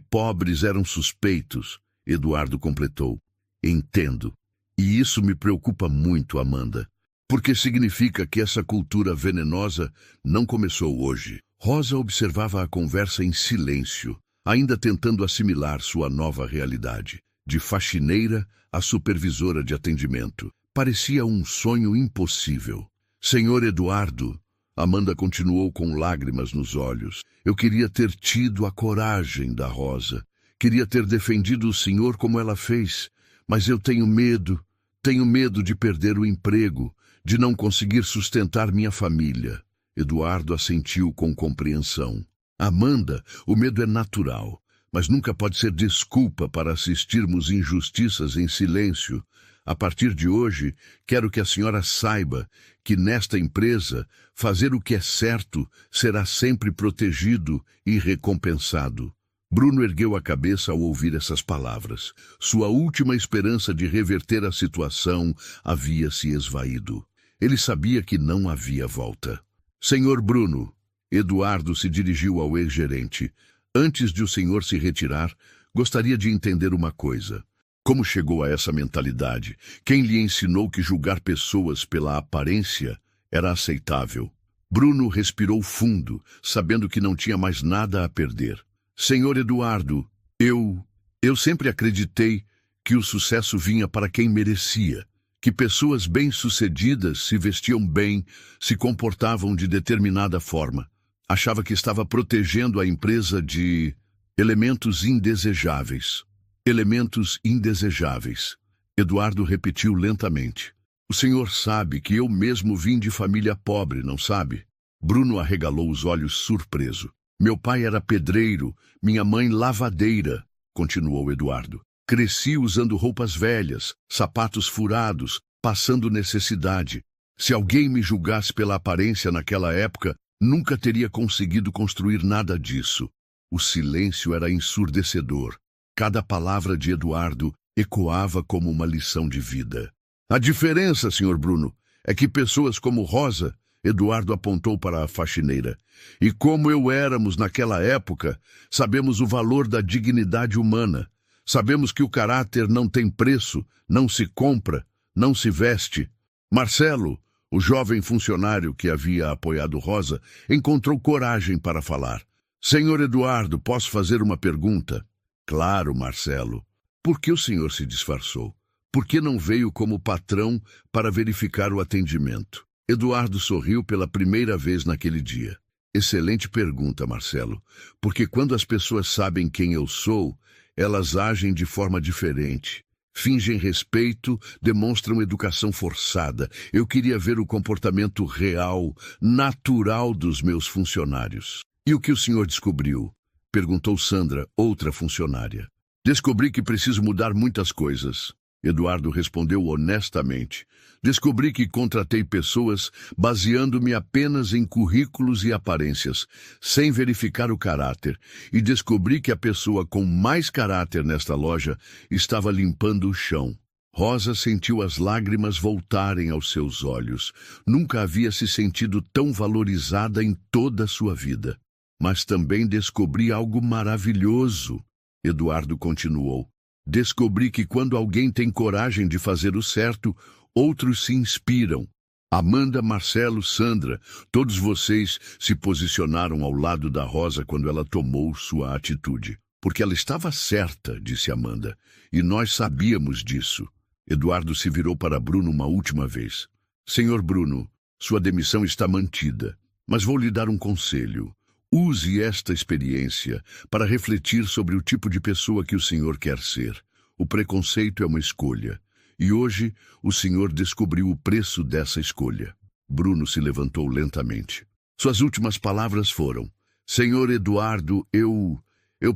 pobres eram suspeitos. Eduardo completou. Entendo. E isso me preocupa muito, Amanda, porque significa que essa cultura venenosa não começou hoje. Rosa observava a conversa em silêncio, ainda tentando assimilar sua nova realidade. De faxineira a supervisora de atendimento. Parecia um sonho impossível. Senhor Eduardo, Amanda continuou com lágrimas nos olhos. Eu queria ter tido a coragem da Rosa. Queria ter defendido o senhor como ela fez. Mas eu tenho medo de perder o emprego, de não conseguir sustentar minha família. Eduardo assentiu com compreensão. Amanda, o medo é natural, mas nunca pode ser desculpa para assistirmos injustiças em silêncio. A partir de hoje, quero que a senhora saiba que nesta empresa, fazer o que é certo será sempre protegido e recompensado. Bruno ergueu a cabeça ao ouvir essas palavras. Sua última esperança de reverter a situação havia se esvaído. Ele sabia que não havia volta. Senhor Bruno, Eduardo se dirigiu ao ex-gerente. Antes de o senhor se retirar, gostaria de entender uma coisa. Como chegou a essa mentalidade? Quem lhe ensinou que julgar pessoas pela aparência era aceitável? Bruno respirou fundo, sabendo que não tinha mais nada a perder. Senhor Eduardo, eu sempre acreditei que o sucesso vinha para quem merecia, que pessoas bem-sucedidas se vestiam bem, se comportavam de determinada forma. Achava que estava protegendo a empresa de elementos indesejáveis. Elementos indesejáveis. Eduardo repetiu lentamente. O senhor sabe que eu mesmo vim de família pobre, não sabe? Bruno arregalou os olhos surpreso. Meu pai era pedreiro, minha mãe lavadeira, continuou Eduardo. Cresci usando roupas velhas, sapatos furados, passando necessidade. Se alguém me julgasse pela aparência naquela época, nunca teria conseguido construir nada disso. O silêncio era ensurdecedor. Cada palavra de Eduardo ecoava como uma lição de vida. A diferença, Sr. Bruno, é que pessoas como Rosa, Eduardo apontou para a faxineira, e como eu éramos naquela época, sabemos o valor da dignidade humana. Sabemos que o caráter não tem preço, não se compra, não se veste. Marcelo, o jovem funcionário que havia apoiado Rosa, encontrou coragem para falar. Senhor Eduardo, posso fazer uma pergunta? Claro, Marcelo. Por que o senhor se disfarçou? Por que não veio como patrão para verificar o atendimento? Eduardo sorriu pela primeira vez naquele dia. Excelente pergunta, Marcelo. Porque quando as pessoas sabem quem eu sou, elas agem de forma diferente. Fingem respeito, demonstram educação forçada. Eu queria ver o comportamento real, natural dos meus funcionários. E o que o senhor descobriu? Perguntou Sandra, outra funcionária. Descobri que preciso mudar muitas coisas. Eduardo respondeu honestamente. Descobri que contratei pessoas baseando-me apenas em currículos e aparências, sem verificar o caráter, e descobri que a pessoa com mais caráter nesta loja estava limpando o chão. Rosa sentiu as lágrimas voltarem aos seus olhos. Nunca havia se sentido tão valorizada em toda a sua vida. Mas também descobri algo maravilhoso. Eduardo continuou. Descobri que quando alguém tem coragem de fazer o certo, outros se inspiram. Amanda, Marcelo, Sandra, todos vocês se posicionaram ao lado da Rosa quando ela tomou sua atitude. Porque ela estava certa, disse Amanda, e nós sabíamos disso. Eduardo se virou para Bruno uma última vez. Senhor Bruno, sua demissão está mantida, mas vou lhe dar um conselho. Use esta experiência para refletir sobre o tipo de pessoa que o senhor quer ser. O preconceito é uma escolha, e hoje o senhor descobriu o preço dessa escolha. Bruno se levantou lentamente. Suas últimas palavras foram: Senhor Eduardo, eu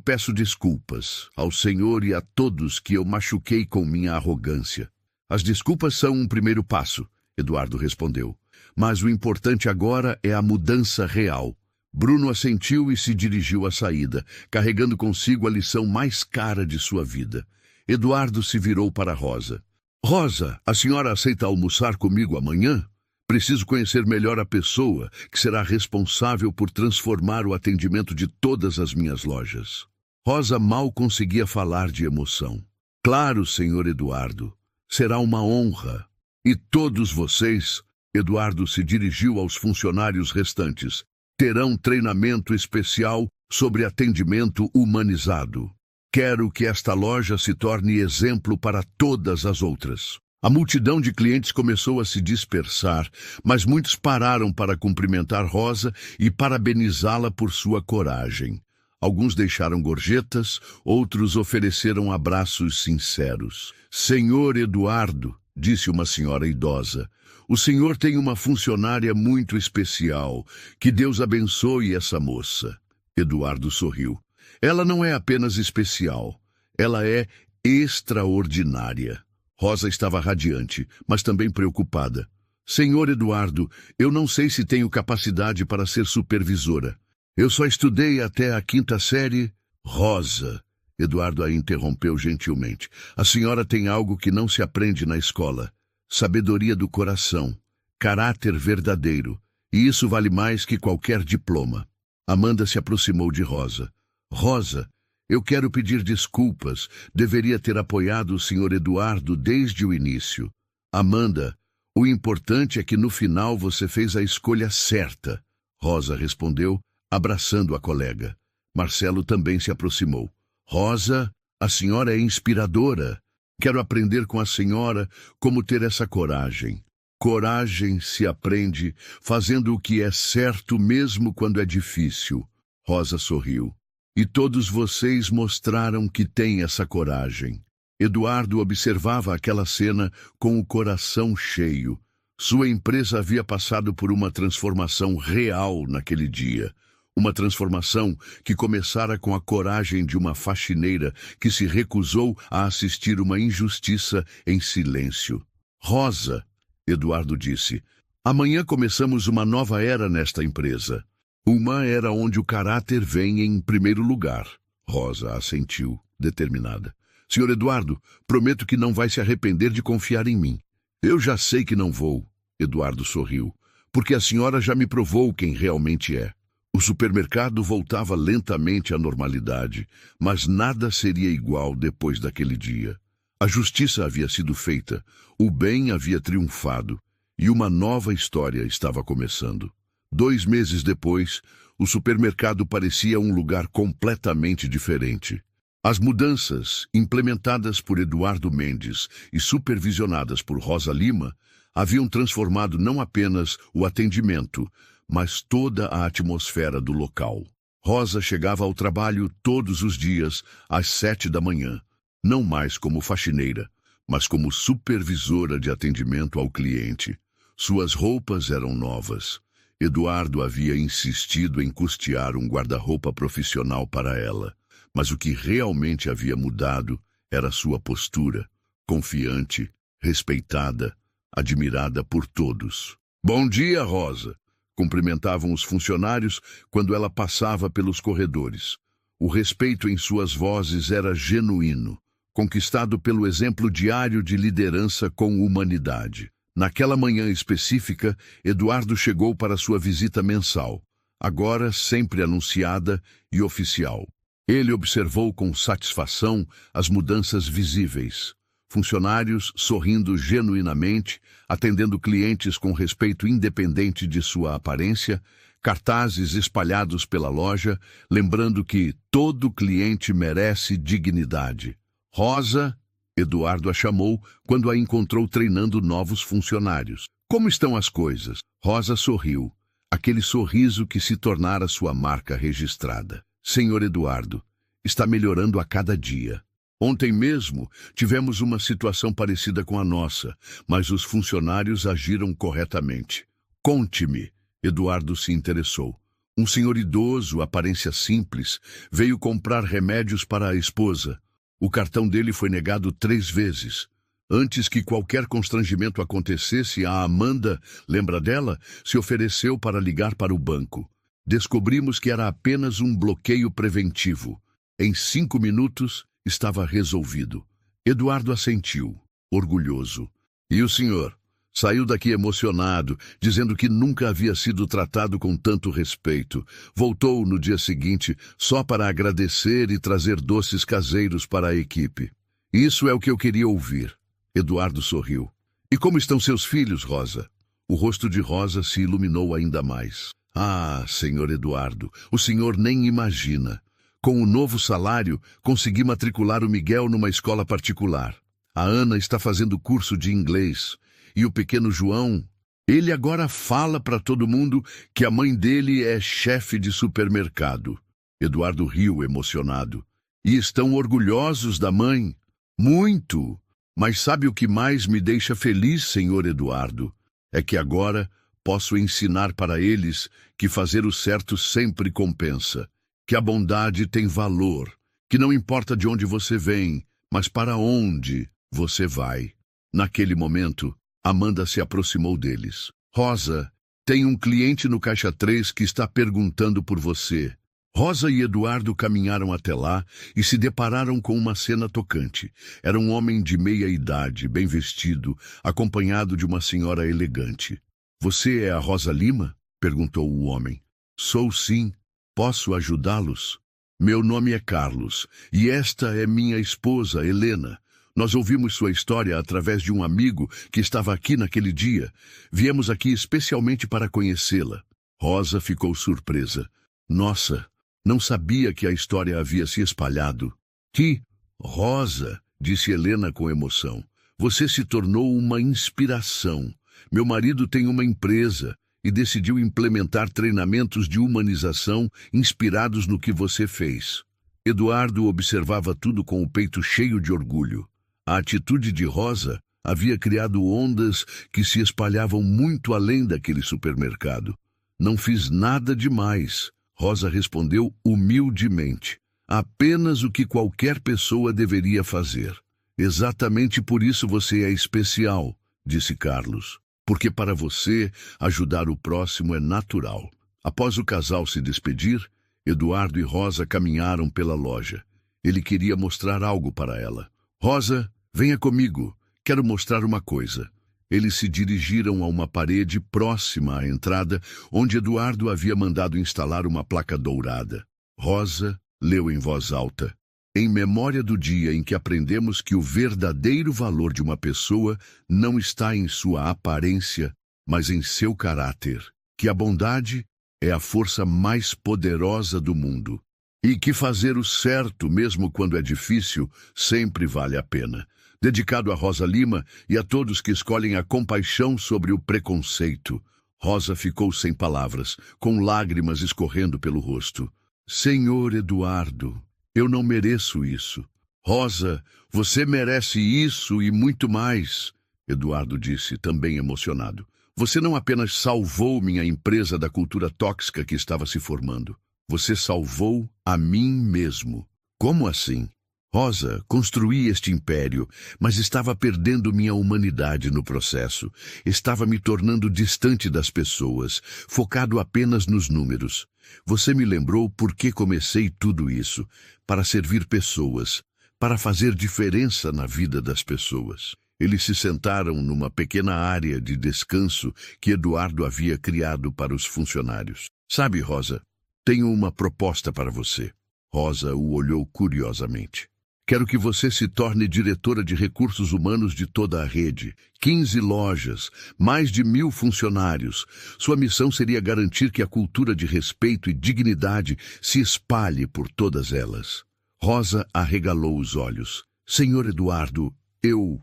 peço desculpas ao senhor e a todos que eu machuquei com minha arrogância. As desculpas são um primeiro passo, Eduardo respondeu. Mas o importante agora é a mudança real. Bruno assentiu e se dirigiu à saída, carregando consigo a lição mais cara de sua vida. Eduardo se virou para Rosa. Rosa, a senhora aceita almoçar comigo amanhã? Preciso conhecer melhor a pessoa que será responsável por transformar o atendimento de todas as minhas lojas. Rosa mal conseguia falar de emoção. Claro, senhor Eduardo. será uma honra. E todos vocês, Eduardo se dirigiu aos funcionários restantes, terão treinamento especial sobre atendimento humanizado. Quero que esta loja se torne exemplo para todas as outras. A multidão de clientes começou a se dispersar, mas muitos pararam para cumprimentar Rosa e parabenizá-la por sua coragem. Alguns deixaram gorjetas, outros ofereceram abraços sinceros. Senhor Eduardo, disse uma senhora idosa, o senhor tem uma funcionária muito especial. Que Deus abençoe essa moça. Eduardo sorriu. Ela não é apenas especial, ela é extraordinária. Rosa estava radiante, mas também preocupada. Senhor Eduardo, eu não sei se tenho capacidade para ser supervisora. Eu só estudei até a 5ª série. Rosa, Eduardo a interrompeu gentilmente. A senhora tem algo que não se aprende na escola. Sabedoria do coração, caráter verdadeiro. E isso vale mais que qualquer diploma. Amanda se aproximou de Rosa. Rosa, eu quero pedir desculpas. Deveria ter apoiado o Sr. Eduardo desde o início. Amanda, o importante é que no final você fez a escolha certa. Rosa respondeu, abraçando a colega. Marcelo também se aproximou. Rosa, a senhora é inspiradora. Quero aprender com a senhora como ter essa coragem. Coragem se aprende fazendo o que é certo mesmo quando é difícil. Rosa sorriu. E todos vocês mostraram que têm essa coragem. Eduardo observava aquela cena com o coração cheio. Sua empresa havia passado por uma transformação real naquele dia. Uma transformação que começara com a coragem de uma faxineira que se recusou a assistir uma injustiça em silêncio. Rosa, Eduardo disse, amanhã começamos uma nova era nesta empresa. Uma era onde o caráter vem em primeiro lugar. Rosa assentiu, determinada. Senhor Eduardo, prometo que não vai se arrepender de confiar em mim. Eu já sei que não vou, Eduardo sorriu, porque a senhora já me provou quem realmente é. O supermercado voltava lentamente à normalidade, mas nada seria igual depois daquele dia. A justiça havia sido feita, o bem havia triunfado, e uma nova história estava começando. 2 meses depois, o supermercado parecia um lugar completamente diferente. As mudanças, implementadas por Eduardo Mendes e supervisionadas por Rosa Lima, haviam transformado não apenas o atendimento, mas toda a atmosfera do local. Rosa chegava ao trabalho todos os dias, às 7 da manhã, não mais como faxineira, mas como supervisora de atendimento ao cliente. Suas roupas eram novas. Eduardo havia insistido em custear um guarda-roupa profissional para ela, mas o que realmente havia mudado era sua postura, confiante, respeitada, admirada por todos. Bom dia, Rosa! Cumprimentavam os funcionários quando ela passava pelos corredores. O respeito em suas vozes era genuíno, conquistado pelo exemplo diário de liderança com humanidade. Naquela manhã específica, Eduardo chegou para sua visita mensal, agora sempre anunciada e oficial. Ele observou com satisfação as mudanças visíveis. Funcionários sorrindo genuinamente, atendendo clientes com respeito independente de sua aparência, cartazes espalhados pela loja, lembrando que todo cliente merece dignidade. Rosa, Eduardo a chamou quando a encontrou treinando novos funcionários. Como estão as coisas? Rosa sorriu, aquele sorriso que se tornara sua marca registrada. Senhor Eduardo, está melhorando a cada dia. Ontem mesmo tivemos uma situação parecida com a nossa, mas os funcionários agiram corretamente. Conte-me, Eduardo se interessou. Um senhor idoso, aparência simples, veio comprar remédios para a esposa. O cartão dele foi negado 3 vezes. Antes que qualquer constrangimento acontecesse, a Amanda, lembra dela, se ofereceu para ligar para o banco. Descobrimos que era apenas um bloqueio preventivo. Em 5 minutos, estava resolvido. Eduardo assentiu, orgulhoso. E o senhor? Saiu daqui emocionado, dizendo que nunca havia sido tratado com tanto respeito. Voltou no dia seguinte só para agradecer e trazer doces caseiros para a equipe. Isso é o que eu queria ouvir. Eduardo sorriu. E como estão seus filhos, Rosa? O rosto de Rosa se iluminou ainda mais. Ah, senhor Eduardo, o senhor nem imagina. Com o novo salário, consegui matricular o Miguel numa escola particular. A Ana está fazendo curso de inglês. E o pequeno João, ele agora fala para todo mundo que a mãe dele é chefe de supermercado. Eduardo riu emocionado. E estão orgulhosos da mãe? Muito! Mas sabe o que mais me deixa feliz, senhor Eduardo? É que agora posso ensinar para eles que fazer o certo sempre compensa, que a bondade tem valor, que não importa de onde você vem, mas para onde você vai. Naquele momento, Amanda se aproximou deles. Rosa, tem um cliente no caixa 3 que está perguntando por você. Rosa e Eduardo caminharam até lá e se depararam com uma cena tocante. Era um homem de meia idade, bem vestido, acompanhado de uma senhora elegante. Você é a Rosa Lima? Perguntou o homem. Sou sim. Posso ajudá-los? Meu nome é Carlos e esta é minha esposa, Helena. Nós ouvimos sua história através de um amigo que estava aqui naquele dia. Viemos aqui especialmente para conhecê-la. Rosa ficou surpresa. Nossa, não sabia que a história havia se espalhado. Que, Rosa, disse Helena com emoção, você se tornou uma inspiração. Meu marido tem uma empresa e decidiu implementar treinamentos de humanização inspirados no que você fez. Eduardo observava tudo com o peito cheio de orgulho. A atitude de Rosa havia criado ondas que se espalhavam muito além daquele supermercado. Não fiz nada demais, Rosa respondeu humildemente. Apenas o que qualquer pessoa deveria fazer. Exatamente por isso você é especial, disse Carlos. Porque para você, ajudar o próximo é natural. Após o casal se despedir, Eduardo e Rosa caminharam pela loja. Ele queria mostrar algo para ela. Rosa, venha comigo. Quero mostrar uma coisa. Eles se dirigiram a uma parede próxima à entrada, onde Eduardo havia mandado instalar uma placa dourada. Rosa leu em voz alta. Em memória do dia em que aprendemos que o verdadeiro valor de uma pessoa não está em sua aparência, mas em seu caráter, que a bondade é a força mais poderosa do mundo, e que fazer o certo, mesmo quando é difícil, sempre vale a pena. Dedicado a Rosa Lima e a todos que escolhem a compaixão sobre o preconceito. Rosa ficou sem palavras, com lágrimas escorrendo pelo rosto. Senhor Eduardo, eu não mereço isso. Rosa, você merece isso e muito mais, Eduardo disse, também emocionado. Você não apenas salvou minha empresa da cultura tóxica que estava se formando. Você salvou a mim mesmo. Como assim? Rosa, construí este império, mas estava perdendo minha humanidade no processo. Estava me tornando distante das pessoas, focado apenas nos números. Você me lembrou por que comecei tudo isso, para servir pessoas, para fazer diferença na vida das pessoas. Eles se sentaram numa pequena área de descanso que Eduardo havia criado para os funcionários. Sabe, Rosa, tenho uma proposta para você. Rosa o olhou curiosamente. Quero que você se torne diretora de recursos humanos de toda a rede. 15 lojas, mais de 1000 funcionários. Sua missão seria garantir que a cultura de respeito e dignidade se espalhe por todas elas. Rosa arregalou os olhos. Senhor Eduardo, eu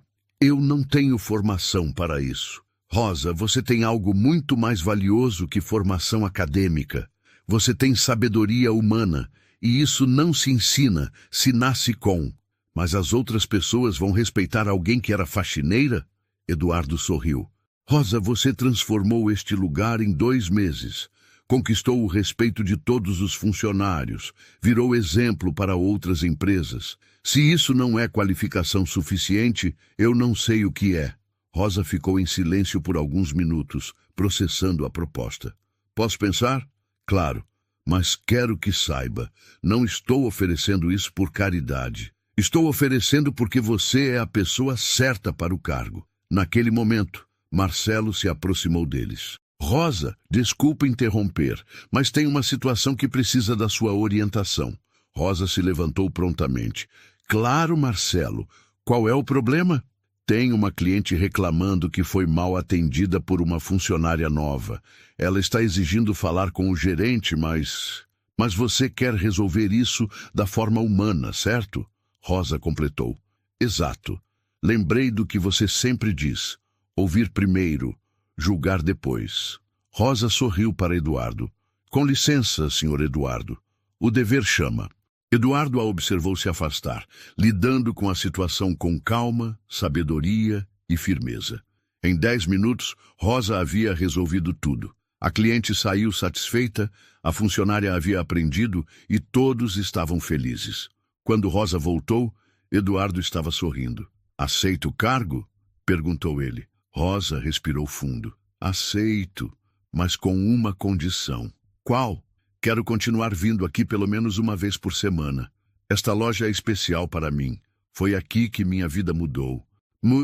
não tenho formação para isso. Rosa, você tem algo muito mais valioso que formação acadêmica. Você tem sabedoria humana. E isso não se ensina, se nasce com. Mas as outras pessoas vão respeitar alguém que era faxineira? Eduardo sorriu. Rosa, você transformou este lugar em 2 meses. Conquistou o respeito de todos os funcionários. Virou exemplo para outras empresas. Se isso não é qualificação suficiente, eu não sei o que é. Rosa ficou em silêncio por alguns minutos, processando a proposta. Posso pensar? Claro. Mas quero que saiba, não estou oferecendo isso por caridade. Estou oferecendo porque você é a pessoa certa para o cargo. Naquele momento, Marcelo se aproximou deles. Rosa, desculpe interromper, mas tem uma situação que precisa da sua orientação. Rosa se levantou prontamente. Claro, Marcelo. Qual é o problema? Tem uma cliente reclamando que foi mal atendida por uma funcionária nova. Ela está exigindo falar com o gerente, mas você quer resolver isso da forma humana, certo? Rosa completou. Exato. Lembrei do que você sempre diz. Ouvir primeiro, julgar depois. Rosa sorriu para Eduardo. Com licença, senhor Eduardo. O dever chama. Eduardo a observou se afastar, lidando com a situação com calma, sabedoria e firmeza. Em 10 minutos, Rosa havia resolvido tudo. A cliente saiu satisfeita, a funcionária havia aprendido e todos estavam felizes. Quando Rosa voltou, Eduardo estava sorrindo. Aceita o cargo? Perguntou ele. Rosa respirou fundo. Aceito, mas com uma condição. Qual? Quero continuar vindo aqui pelo menos uma vez por semana. Esta loja é especial para mim. Foi aqui que minha vida mudou.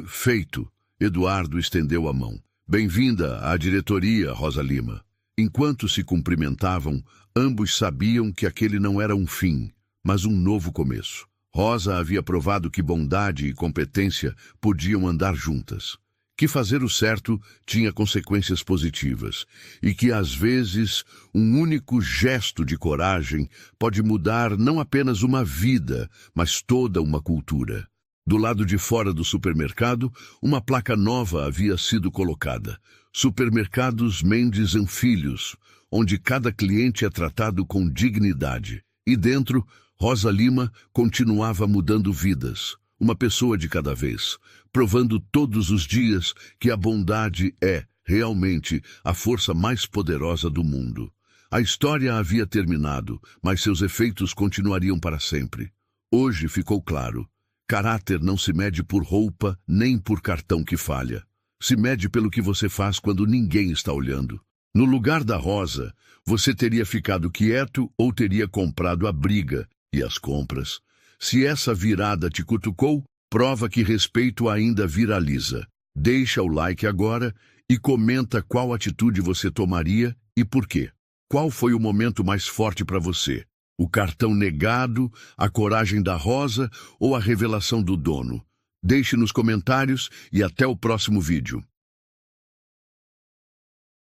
Feito. Eduardo estendeu a mão. Bem-vinda à diretoria, Rosa Lima. Enquanto se cumprimentavam, ambos sabiam que aquele não era um fim, mas um novo começo. Rosa havia provado que bondade e competência podiam andar juntas. Que fazer o certo tinha consequências positivas e que, às vezes, um único gesto de coragem pode mudar não apenas uma vida, mas toda uma cultura. Do lado de fora do supermercado, uma placa nova havia sido colocada. Supermercados Mendes & Filhos, onde cada cliente é tratado com dignidade. E dentro, Rosa Lima continuava mudando vidas. Uma pessoa de cada vez, provando todos os dias que a bondade é, realmente, a força mais poderosa do mundo. A história havia terminado, mas seus efeitos continuariam para sempre. Hoje ficou claro. Caráter não se mede por roupa nem por cartão que falha. Se mede pelo que você faz quando ninguém está olhando. No lugar da Rosa, você teria ficado quieto ou teria comprado a briga e as compras. Se essa virada te cutucou, prova que respeito ainda viraliza. Deixa o like agora e comenta qual atitude você tomaria e por quê. Qual foi o momento mais forte para você? O cartão negado, a coragem da Rosa ou a revelação do dono? Deixe nos comentários e até o próximo vídeo.